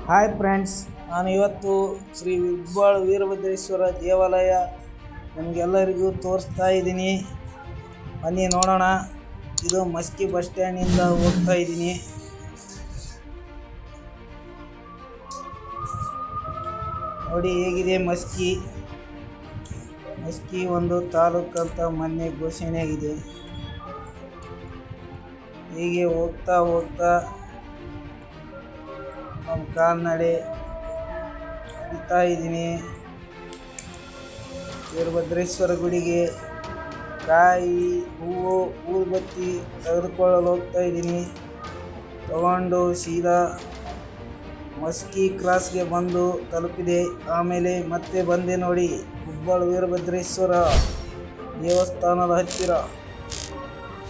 Hi friends, ನಾನು ಇವತ್ತು ಶ್ರೀ ಹೆಬ್ಬಾಳ ವೀರಭದ್ರೇಶ್ವರ ದೇವಾಲಯ ನಿಮಗೆಲ್ಲರಿಗೂ ತೋರಿಸ್ತಾ ಇದ್ದೀನಿ. ಬನ್ನಿ ನೋಡೋಣ. ಇದು ಮಸ್ಕಿ ಬಸ್ ಸ್ಟ್ಯಾಂಡಿಂದ ಹೋಗ್ತಾ ಇದ್ದೀನಿ. ನೋಡಿ ಹೇಗಿದೆ ಮಸ್ಕಿ ಒಂದು ತಾಲೂಕು ಅಂತ ಮೊನ್ನೆ ಘೋಷಣೆ ಆಗಿದೆ. ಹೀಗೆ ಹೋಗ್ತಾ ನಮ್ಮ ಕಾಲ್ನಡೆ ಹಿಡಿತಾ ಇದ್ದೀನಿ. ವೀರಭದ್ರೇಶ್ವರ ಗುಡಿಗೆ ಕಾಯಿ ಹೂವು ಊದುಬತ್ತಿ ತೆಗೆದುಕೊಳ್ಳಲು ಹೋಗ್ತಾ ಇದ್ದೀನಿ. ತಗೊಂಡು ಸೀದಾ ಮಸ್ಕಿ ಕ್ರಾಸ್ಗೆ ಬಂದು ತಲುಪಿದೆ. ಆಮೇಲೆ ಮತ್ತೆ ಬಂದೆ ನೋಡಿ, ಹೆಬ್ಬಾಳ ವೀರಭದ್ರೇಶ್ವರ ದೇವಸ್ಥಾನದ ಹತ್ತಿರ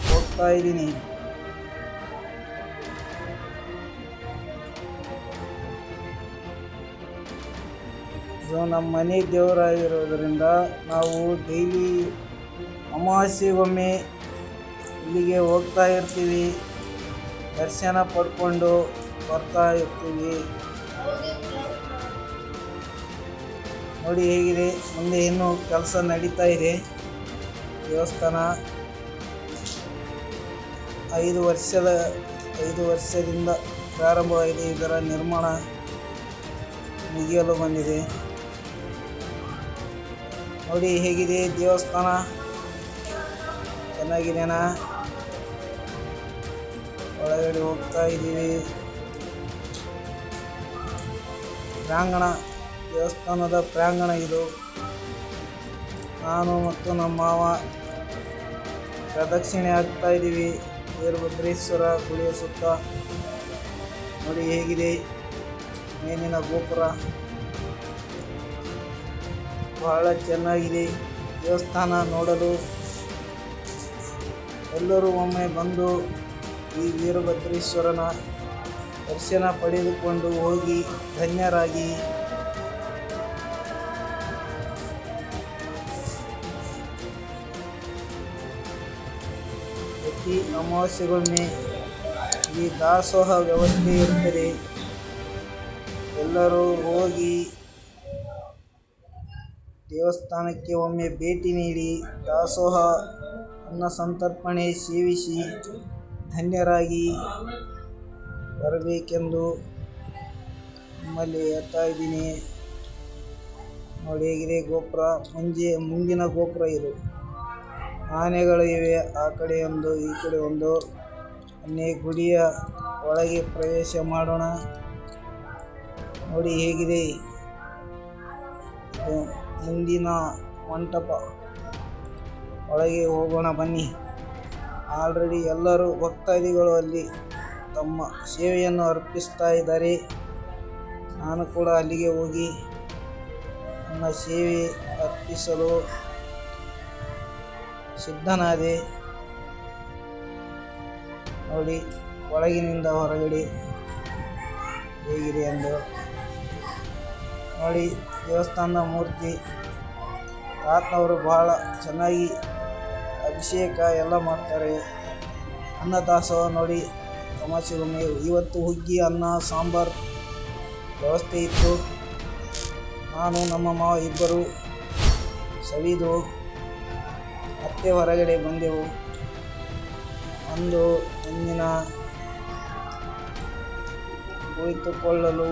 ಹೋಗ್ತಾ ಇದ್ದೀನಿ. ಇದು ನಮ್ಮ ಮನೆ ದೇವರಾಗಿರೋದ್ರಿಂದ ನಾವು ಡೈಲಿ ಅಮಾವಾಸ್ಯೆಗೊಮ್ಮೆ ಇಲ್ಲಿಗೆ ಹೋಗ್ತಾ ಇರ್ತೀವಿ. ದರ್ಶನ ಪಡ್ಕೊಂಡು ಬರ್ತಾ ಇರ್ತೀವಿ. ನೋಡಿ ಹೇಗಿದೆ, ಮುಂದೆ ಇನ್ನೂ ಕೆಲಸ ನಡೀತಾ ಇದೆ. ದೇವಸ್ಥಾನ 5 ವರ್ಷದಿಂದ ಪ್ರಾರಂಭವಾಗಿದೆ. ಇದರ ನಿರ್ಮಾಣ ಮುಗಿಯಲು ಬಂದಿದೆ. ನೋಡಿ ಹೇಗಿದೆ ದೇವಸ್ಥಾನ, ಚೆನ್ನಾಗಿದೆನಾ? ಒಳಗಡೆ ಹೋಗ್ತಾ ಇದ್ದೀವಿ. ಪ್ರಾಂಗಣ, ದೇವಸ್ಥಾನದ ಪ್ರಾಂಗಣ ಇದು. ನಾನು ಮತ್ತು ನಮ್ಮ ಮಾವ ಪ್ರದಕ್ಷಿಣೆ ಆಗ್ತಾ ಇದ್ದೀವಿ ವೀರಭದ್ರೇಶ್ವರ ಗುಡಿಯ ಸುತ್ತ. ನೋಡಿ ಹೇಗಿದೆ ಮೇಲಿನ ಗೋಪುರ, ಬಹಳ ಚೆನ್ನಾಗಿದೆ ದೇವಸ್ಥಾನ ನೋಡಲು. ಎಲ್ಲರೂ ಒಮ್ಮೆ ಬಂದು ಈ ವೀರಭದ್ರೇಶ್ವರನ ದರ್ಶನ ಪಡೆದುಕೊಂಡು ಹೋಗಿ ಧನ್ಯರಾಗಿ. ಪ್ರತಿ ಅಮಾವಾಸ್ಯೆಗೊಮ್ಮೆ ಈ ದಾಸೋಹ ವ್ಯವಸ್ಥೆ ಇರುತ್ತದೆ. ಎಲ್ಲರೂ ಹೋಗಿ ದೇವಸ್ಥಾನಕ್ಕೆ ಒಮ್ಮೆ ಭೇಟಿ ನೀಡಿ ದಾಸೋಹ ಅನ್ನ ಸಂತರ್ಪಣೆ ಸೇವಿಸಿ ಧನ್ಯರಾಗಿ ಬರಬೇಕೆಂದು ನಮ್ಮಲ್ಲಿ ಹೇಳ್ತಾ ಇದ್ದೀನಿ. ನೋಡಿ ಹೇಗಿದೆ ಗೋಪುರ, ಮುಂದಿನ ಗೋಪುರ ಇದು. ಆನೆಗಳು ಇವೆ, ಆ ಕಡೆ ಒಂದು ಈ ಕಡೆ ಒಂದು. ಅನ್ನೇ ಗುಡಿಯ ಒಳಗೆ ಪ್ರವೇಶ ಮಾಡೋಣ. ನೋಡಿ ಹೇಗಿದೆ ಮುಂದಿನ ಮಂಟಪ, ಒಳಗೆ ಹೋಗೋಣ ಬನ್ನಿ. ಆಲ್ರೆಡಿ ಎಲ್ಲರೂ ಭಕ್ತಾದಿಗಳು ಅಲ್ಲಿ ತಮ್ಮ ಸೇವೆಯನ್ನು ಅರ್ಪಿಸ್ತಾ ಇದ್ದಾರೆ. ನಾನು ಕೂಡ ಅಲ್ಲಿಗೆ ಹೋಗಿ ನನ್ನ ಸೇವೆ ಅರ್ಪಿಸಲು ಸಿದ್ಧನಾದೆ. ನೋಡಿ ಒಳಗಿನಿಂದ ಹೊರಗಡೆ ಹೇಗಿದೆ ಎಂದು. ನೋಡಿ ದೇವಸ್ಥಾನದ ಮೂರ್ತಿ, ತಾತನವರು ಬಹಳ ಚೆನ್ನಾಗಿ ಅಭಿಷೇಕ ಎಲ್ಲ ಮಾಡ್ತಾರೆ. ಅನ್ನದಾಸೋಹ ನೋಡಿ ಅಮಾವಾಸ್ಯೆಗೊಮ್ಮೆ. ಇವತ್ತು ಹುಗ್ಗಿ ಅನ್ನ ಸಾಂಬಾರು ವ್ಯವಸ್ಥೆ ಇತ್ತು. ನಾನು ನಮ್ಮ ಮಾವ ಇಬ್ಬರು ಸವಿದು ಮತ್ತೆ ಹೊರಗಡೆ ಬಂದೆವು. ಮುಂದಿನ ಕುಳಿತುಕೊಳ್ಳಲು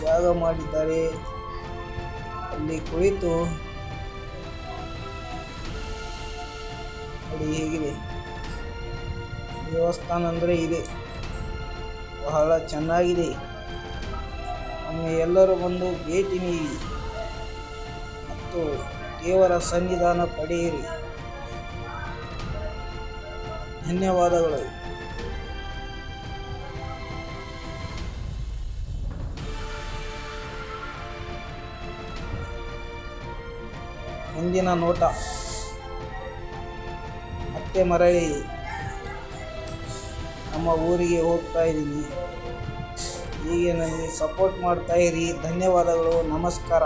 ಜಾಗ ಮಾಡಿದ್ದಾರೆ. ಅಲ್ಲಿ ಕುಳಿತು ನೋಡಿ ಹೇಗಿದೆ ದೇವಸ್ಥಾನ ಅಂದರೆ ಇದೆ, ಬಹಳ ಚೆನ್ನಾಗಿದೆ. ಒಮ್ಮೆ ಎಲ್ಲರೂ ಬಂದು ಭೇಟಿ ನೀಡಿ ಮತ್ತು ದೇವರ ಸನ್ನಿಧಾನ ಪಡೆಯಿರಿ. ಧನ್ಯವಾದಗಳು. ಮುಂದಿನ ನೋಟ, ಮತ್ತೆ ಮರಳಿ ನಮ್ಮ ಊರಿಗೆ ಹೋಗ್ತಾ ಇದ್ದೀನಿ. ಹೀಗೆ ನನಗೆ ಸಪೋರ್ಟ್ ಮಾಡ್ತಾ ಇರಿ. ಧನ್ಯವಾದಗಳು. ನಮಸ್ಕಾರ.